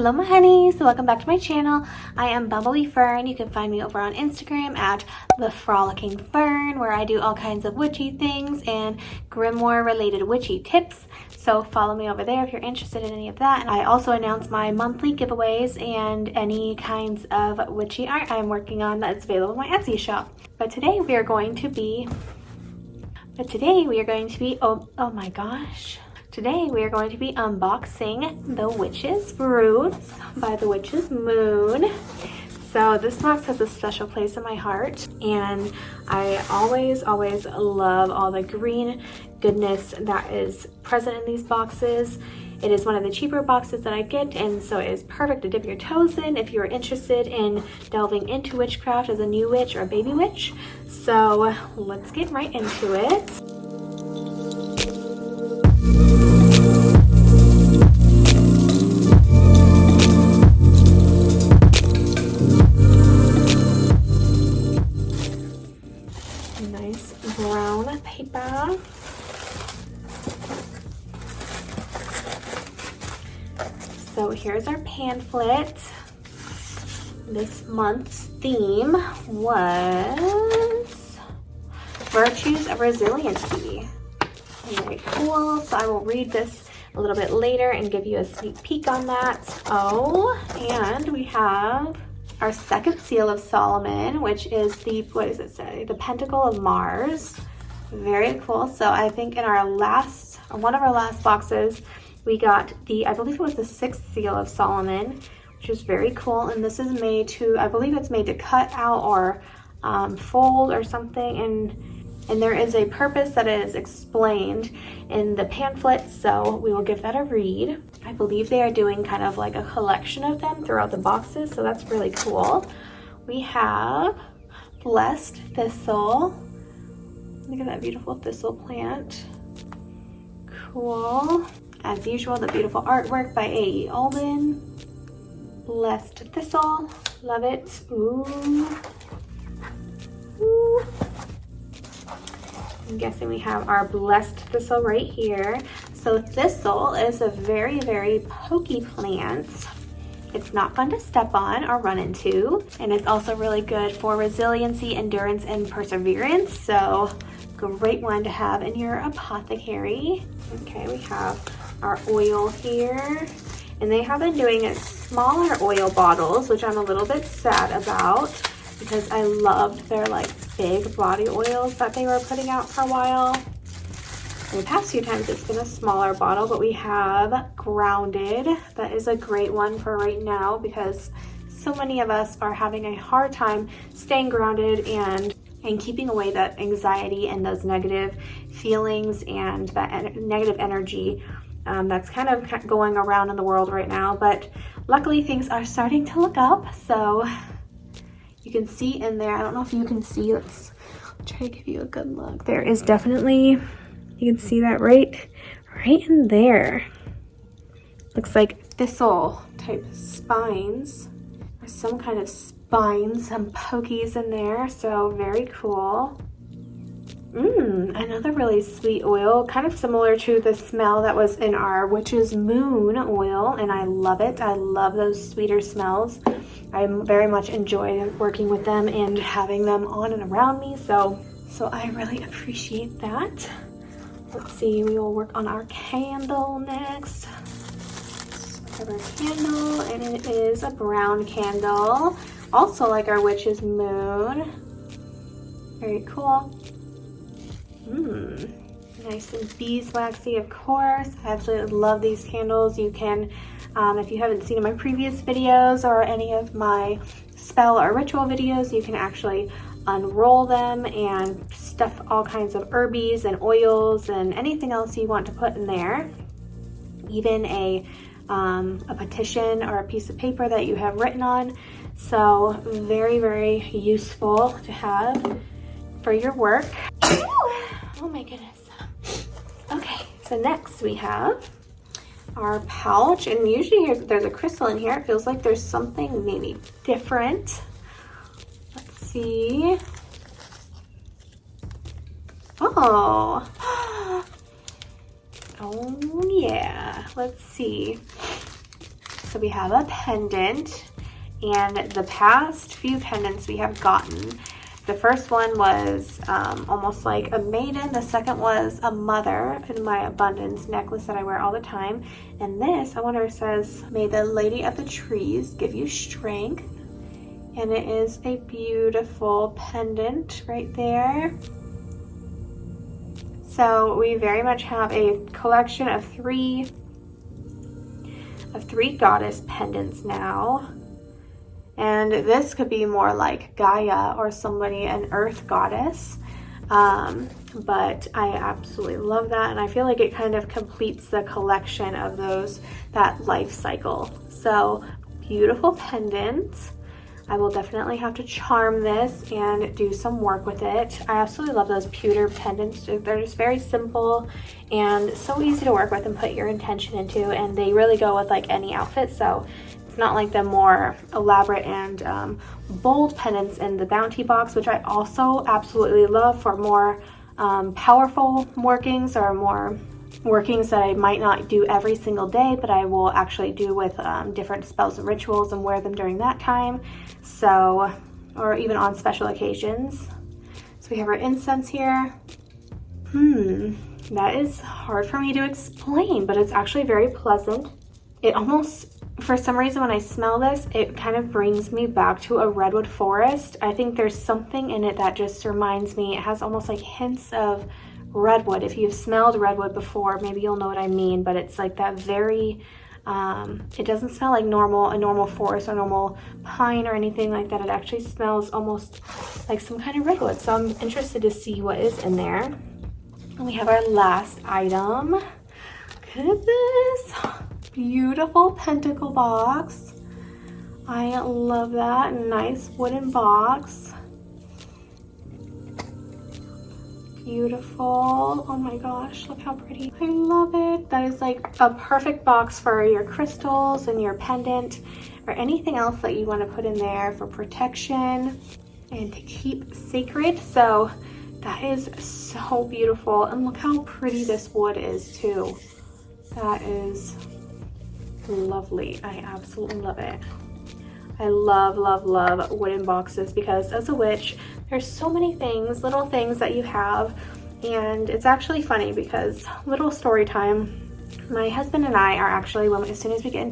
Hello my honeys, welcome back to my channel. I am Bumblebee Fern. You can find me over on Instagram at the Frolicking Fern, where I do all kinds of witchy things and grimoire related witchy tips. So follow me over there if you're interested in any of that. And I also announce my monthly giveaways and any kinds of witchy art I'm working on that's available in my Etsy shop. But today we are going to be oh my gosh. Today we are going to be unboxing The Witch's Roots by The Witch's Moon. So this box has a special place in my heart, and I always love all the green goodness that is present in these boxes. It is one of the cheaper boxes that I get, and so it is perfect to dip your toes in if you're interested in delving into witchcraft as a new witch or a baby witch. So let's get right into it. Nice brown paper. So here's our pamphlet. This month's theme was Virtues of Resiliency. Very cool. So I will read this a little bit later and give you a sneak peek on that. Oh, and we have our second seal of Solomon, which is the, what does it say? The Pentacle of Mars. Very cool. So I think in our one of our last boxes, we got I believe it was the sixth seal of Solomon, which is very cool. And this is made to, I believe it's made to cut out or fold or something. And there is a purpose that is explained in the pamphlet, so we will give that a read. I believe they are doing kind of like a collection of them throughout the boxes, so that's really cool. We have Blessed Thistle. Look at that beautiful thistle plant. Cool. As usual, the beautiful artwork by A.E. Alden. Blessed Thistle. Love it. Ooh. Ooh. I'm guessing we have our Blessed Thistle right here. So thistle is a very pokey plant. It's not fun to step on or run into, and it's also really good for resiliency, endurance, and perseverance. So great one to have in your apothecary. Okay, we have our oil here, and they have been doing smaller oil bottles, which I'm a little bit sad about because I loved their like big body oils that they were putting out for a while. In the past few times it's been a smaller bottle, but we have Grounded. That is a great one for right now because so many of us are having a hard time staying grounded and keeping away that anxiety and those negative feelings and that negative energy that's kind of going around in the world right now. But luckily things are starting to look up, so you can see in there, I don't know if you can see, let's try to give you a good look. There is definitely, you can see that right in there. Looks like thistle type spines, or some kind of spines, some pokies in there, so very cool. Another really sweet oil, kind of similar to the smell that was in our Witch's Moon oil, and I love it. I love those sweeter smells. I very much enjoy working with them and having them on and around me, so I really appreciate that. Let's see, we will work on our candle next. So we have our candle, and it is a brown candle, also like our Witch's Moon. Very cool. Nice and beeswaxy, of course. I absolutely love these candles. You can, if you haven't seen my previous videos or any of my spell or ritual videos, you can actually unroll them and stuff all kinds of herbies and oils and anything else you want to put in there. Even a petition or a piece of paper that you have written on. So very useful to have for your work. Oh my goodness. Okay, so next we have our pouch, and usually there's a crystal in here. It feels like there's something maybe different. Let's see. Oh yeah, let's see. So we have a pendant, and the past few pendants we have gotten, the first one was almost like a maiden. The second was a mother in my abundance necklace that I wear all the time. And this, I wonder, it says, may the lady of the trees give you strength. And it is a beautiful pendant right there. So we very much have a collection of three goddess pendants now. And this could be more like Gaia or somebody, an earth goddess. But I absolutely love that. And I feel like it kind of completes the collection of that life cycle. So beautiful pendants. I will definitely have to charm this and do some work with it. I absolutely love those pewter pendants. They're just very simple and so easy to work with and put your intention into. And they really go with like any outfit. So it's not like the more elaborate and bold pendants in the Bounty box, which I also absolutely love for more powerful workings, or more workings that I might not do every single day, but I will actually do with different spells and rituals and wear them during that time. So, or even on special occasions. So we have our incense here. That is hard for me to explain, but it's actually very pleasant. It almost, for some reason, when I smell this, it kind of brings me back to a redwood forest. I think there's something in it that just reminds me, it has almost like hints of redwood. If you've smelled redwood before, maybe you'll know what I mean, but it's like that very, it doesn't smell like a normal forest or normal pine or anything like that. It actually smells almost like some kind of redwood. So I'm interested to see what is in there. And we have our last item. Look at this. Beautiful pentacle box. I love that. Nice wooden box. Beautiful. Oh my gosh, look how pretty. I love it. That is like a perfect box for your crystals and your pendant or anything else that you want to put in there for protection and to keep sacred. So that is so beautiful. And look how pretty this wood is too. That is lovely. I absolutely love it. I love, love, love wooden boxes because as a witch, there's so many things, little things that you have. And it's actually funny because, little story time, my husband and I are actually, as soon as we get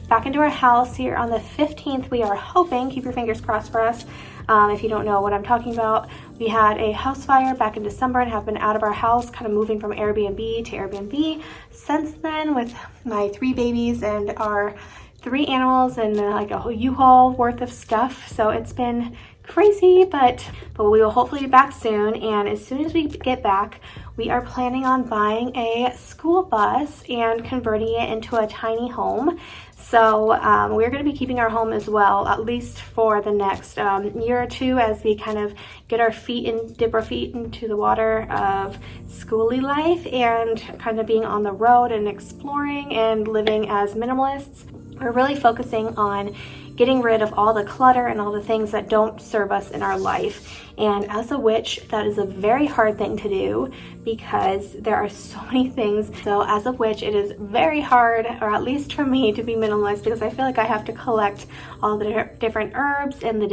back into our house here on the 15th, we are hoping, keep your fingers crossed for us, if you don't know what I'm talking about, we had a house fire back in December and have been out of our house, kind of moving from Airbnb to Airbnb since then with my 3 babies and our 3 animals and like a whole U-Haul worth of stuff. So it's been crazy, but we will hopefully be back soon. And as soon as we get back, we are planning on buying a school bus and converting it into a tiny home. So we're going to be keeping our home as well, at least for the next year or two, as we kind of get our feet and dip our feet into the water of schooly life and kind of being on the road and exploring and living as minimalists. We're really focusing on getting rid of all the clutter and all the things that don't serve us in our life. And as a witch, that is a very hard thing to do because there are so many things. So as a witch, it is very hard, or at least for me, to be minimalist because I feel like I have to collect all the different herbs and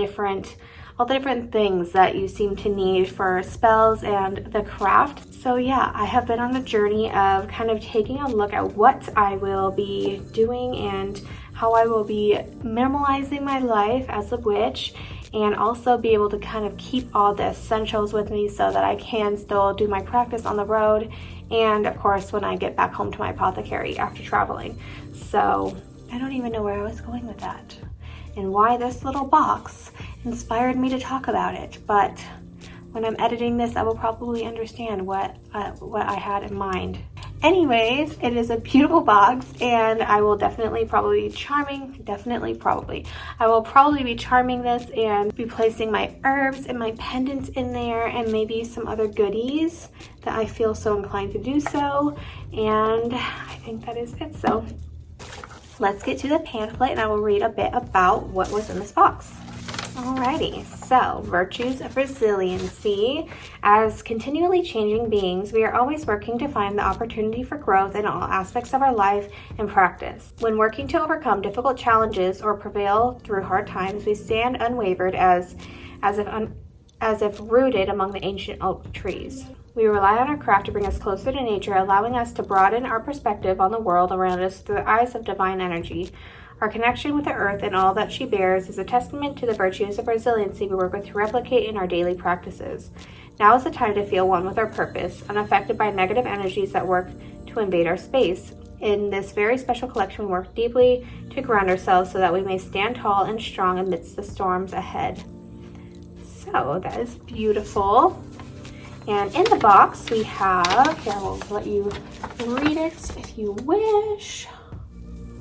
all the different things that you seem to need for spells and the craft. So yeah, I have been on a journey of kind of taking a look at what I will be doing and how I will be minimalizing my life as a witch, and also be able to kind of keep all the essentials with me so that I can still do my practice on the road, and of course when I get back home to my apothecary after traveling. So I don't even know where I was going with that and why this little box inspired me to talk about it, but when I'm editing this, I will probably understand what I had in mind. Anyways, it is a beautiful box, and I will definitely probably be charming, I will probably be charming this and be placing my herbs and my pendants in there and maybe some other goodies that I feel so inclined to do so. And I think that is it. So let's get to the pamphlet and I will read a bit about what was in this box. Alrighty, so virtues of resiliency. As continually changing beings, we are always working to find the opportunity for growth in all aspects of our life and practice. When working to overcome difficult challenges or prevail through hard times, we stand unwavered as if rooted among the ancient oak trees. We rely on our craft to bring us closer to nature, allowing us to broaden our perspective on the world around us through the eyes of divine energy. Our connection with the earth and all that she bears is a testament to the virtues of resiliency we work with to replicate in our daily practices. Now is the time to feel one with our purpose, unaffected by negative energies that work to invade our space. In this very special collection, we work deeply to ground ourselves so that we may stand tall and strong amidst the storms ahead. So that is beautiful. And in the box we have, here, we'll let you read it if you wish.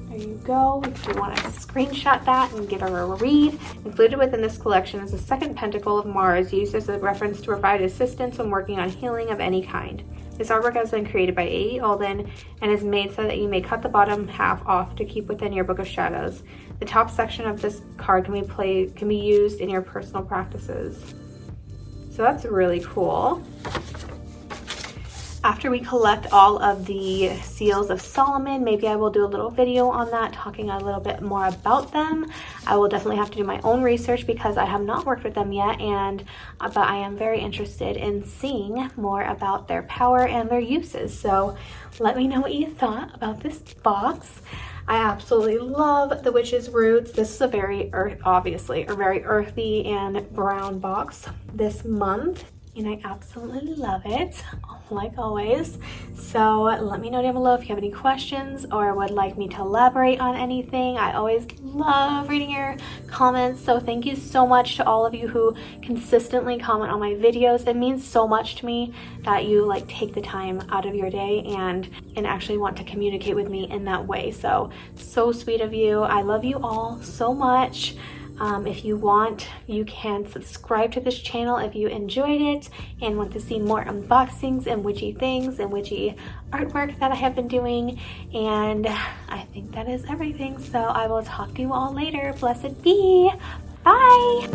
There you go. If you want to screenshot that and give her a read. Included within this collection is the second pentacle of Mars, used as a reference to provide assistance when working on healing of any kind. This artwork has been created by A.E. Alden and is made so that you may cut the bottom half off to keep within your Book of Shadows. The top section of this card can be used in your personal practices. So that's really cool. After we collect all of the seals of Solomon, maybe I will do a little video on that, talking a little bit more about them. I will definitely have to do my own research because I have not worked with them yet, but I am very interested in seeing more about their power and their uses. So let me know what you thought about this box. I absolutely love the Witch's Roots. This is a very very earthy and brown box this month, and I absolutely love it, like always. So let me know down below if you have any questions or would like me to elaborate on anything. I always love reading your comments, so thank you so much to all of you who consistently comment on my videos. It means so much to me that you take the time out of your day and actually want to communicate with me in that way. So sweet of you. I love you all so much. If you want, you can subscribe to this channel if you enjoyed it and want to see more unboxings and witchy things and witchy artwork that I have been doing. And I think that is everything. So I will talk to you all later. Blessed be. Bye.